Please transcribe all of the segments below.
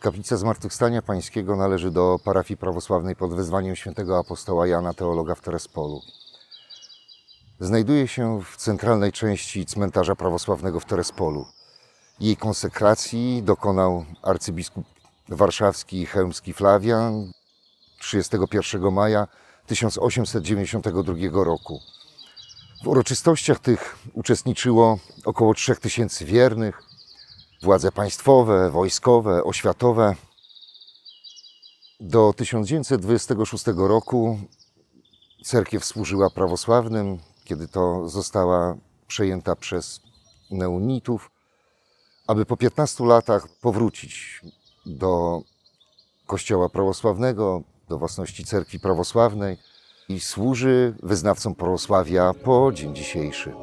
Kaplica Zmartwychwstania Pańskiego należy do parafii prawosławnej pod wezwaniem świętego apostoła Jana Teologa w Terespolu. Znajduje się w centralnej części cmentarza prawosławnego w Terespolu. Jej konsekracji dokonał arcybiskup warszawski i chełmski Flawian 31 maja 1892 roku. W uroczystościach tych uczestniczyło około 3000 wiernych, władze państwowe, wojskowe, oświatowe. Do 1926 roku cerkiew służyła prawosławnym, kiedy to została przejęta przez neunitów, aby po 15 latach powrócić do kościoła prawosławnego, do własności cerkwi prawosławnej i służy wyznawcom prawosławia po dzień dzisiejszy.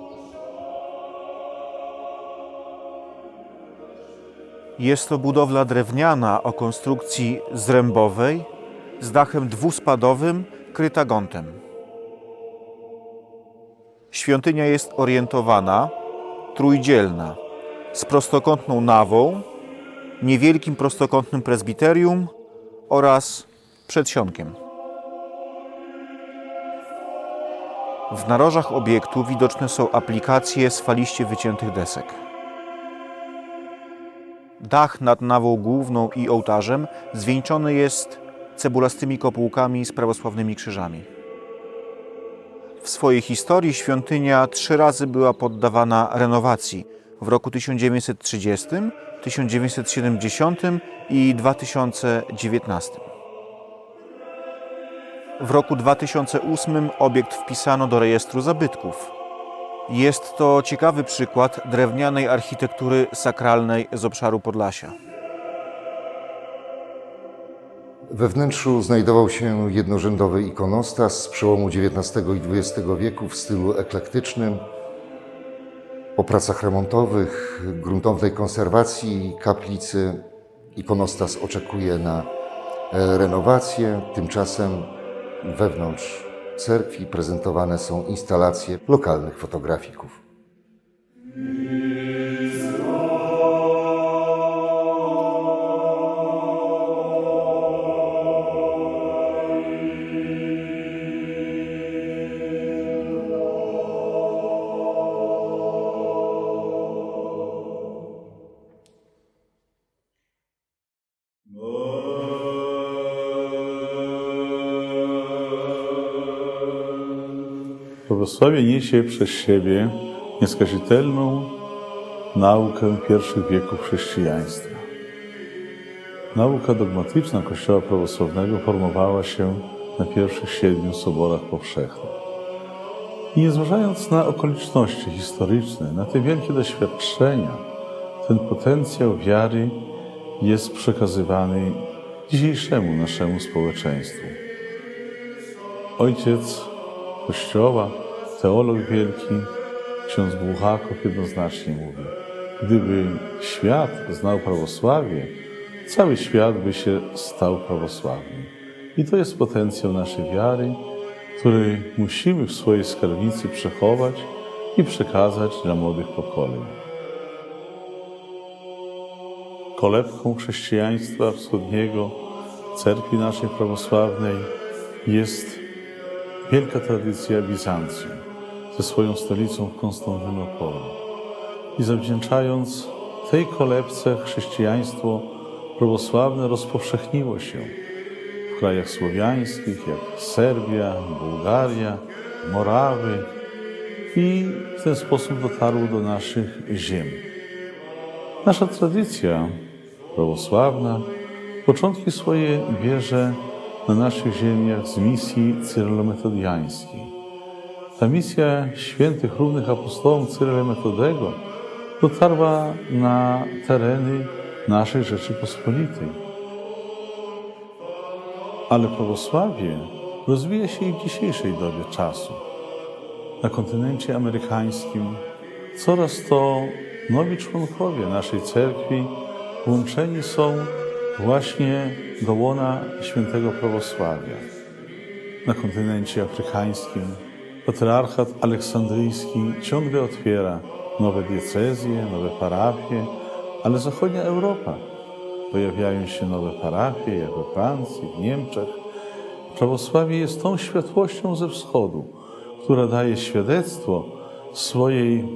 Jest to budowla drewniana o konstrukcji zrębowej z dachem dwuspadowym, kryta gontem. Świątynia jest orientowana, trójdzielna, z prostokątną nawą, niewielkim prostokątnym prezbiterium oraz przedsionkiem. W narożach obiektu widoczne są aplikacje z faliście wyciętych desek. Dach nad nawą główną i ołtarzem zwieńczony jest cebulastymi kopułkami z prawosławnymi krzyżami. W swojej historii świątynia 3 razy była poddawana renowacji w roku 1930, 1970 i 2019. W roku 2008 obiekt wpisano do rejestru zabytków. Jest to ciekawy przykład drewnianej architektury sakralnej z obszaru Podlasia. We wnętrzu znajdował się jednorzędowy ikonostas z przełomu XIX i XX wieku w stylu eklektycznym. Po pracach remontowych, gruntownej konserwacji kaplicy ikonostas oczekuje na renowację. Tymczasem wewnątrz cerkwi prezentowane są instalacje lokalnych fotografików. Prawosławie niesie przez siebie nieskazitelną naukę pierwszych wieków chrześcijaństwa. Nauka dogmatyczna Kościoła prawosławnego formowała się na pierwszych 7 soborach powszechnych. I nie zważając na okoliczności historyczne, na te wielkie doświadczenia, ten potencjał wiary jest przekazywany dzisiejszemu naszemu społeczeństwu. Ojciec Kościoła, teolog wielki, ksiądz Bułhakow jednoznacznie mówi: gdyby świat znał prawosławie, cały świat by się stał prawosławny. I to jest potencjał naszej wiary, który musimy w swojej skarbnicy przechować i przekazać dla młodych pokoleń. Kolebką chrześcijaństwa wschodniego, cerkwi naszej prawosławnej jest wielka tradycja Bizancjum ze swoją stolicą w Konstantynopolu. I zawdzięczając tej kolebce chrześcijaństwo prawosławne rozpowszechniło się w krajach słowiańskich jak Serbia, Bułgaria, Morawy i w ten sposób dotarło do naszych ziem. Nasza tradycja prawosławna początki swoje bierze na naszych ziemiach z misji cyrylometodiańskiej. Ta misja świętych równych apostołom Cyryla i Metodego dotarła na tereny naszej Rzeczypospolitej. Ale prawosławie rozwija się i w dzisiejszej dobie czasu. Na kontynencie amerykańskim coraz to nowi członkowie naszej cerkwi włączeni są właśnie do łona świętego prawosławia. Na kontynencie afrykańskim patriarchat aleksandryjski ciągle otwiera nowe diecezje, nowe parafie, ale zachodnia Europa pojawiają się nowe parafie, jak we Francji, w Niemczech. Prawosławie jest tą światłością ze wschodu, która daje świadectwo swojej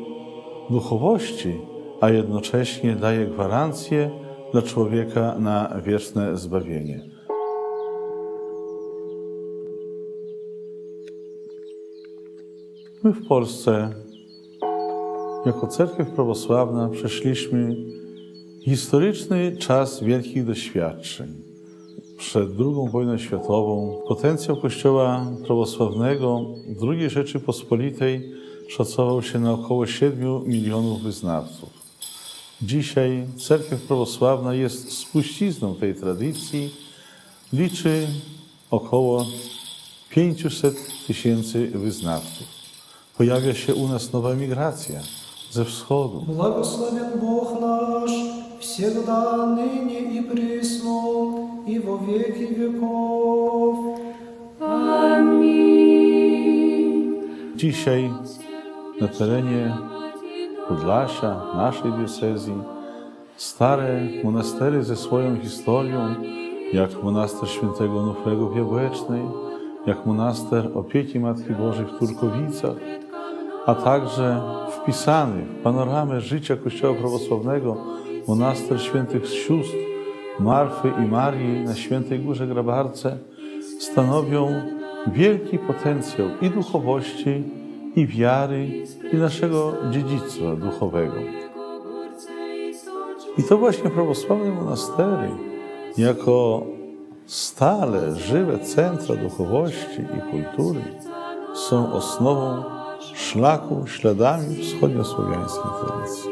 duchowości, a jednocześnie daje gwarancję dla człowieka na wieczne zbawienie. My w Polsce, jako Cerkiew Prawosławna, przeszliśmy historyczny czas wielkich doświadczeń. Przed II wojną światową potencjał Kościoła prawosławnego II Rzeczypospolitej szacował się na około 7 milionów wyznawców. Dzisiaj Cerkiew Prawosławna jest spuścizną tej tradycji, liczy około 500 000 wyznawców. Pojawia się u nas nowa migracja ze wschodu. Благословен Бог наш, всегда, ныне и присно, и во веки веков. Dzisiaj na terenie Podlasia, naszej diecezji, stare monastery ze swoją historią, jak monaster świętego Onufrego w Jabłecznej, jak monaster Opieki Matki Bożej w Turkowicach, a także wpisany w panoramę życia Kościoła prawosławnego monaster świętych sióstr Marfy i Marii na Świętej Górze Grabarce stanowią wielki potencjał i duchowości, i wiary, i naszego dziedzictwa duchowego. I to właśnie prawosławne monastery, jako stale żywe centra duchowości i kultury, są osnową szlaku, śladami wschodniosłowiańskiej tradycji.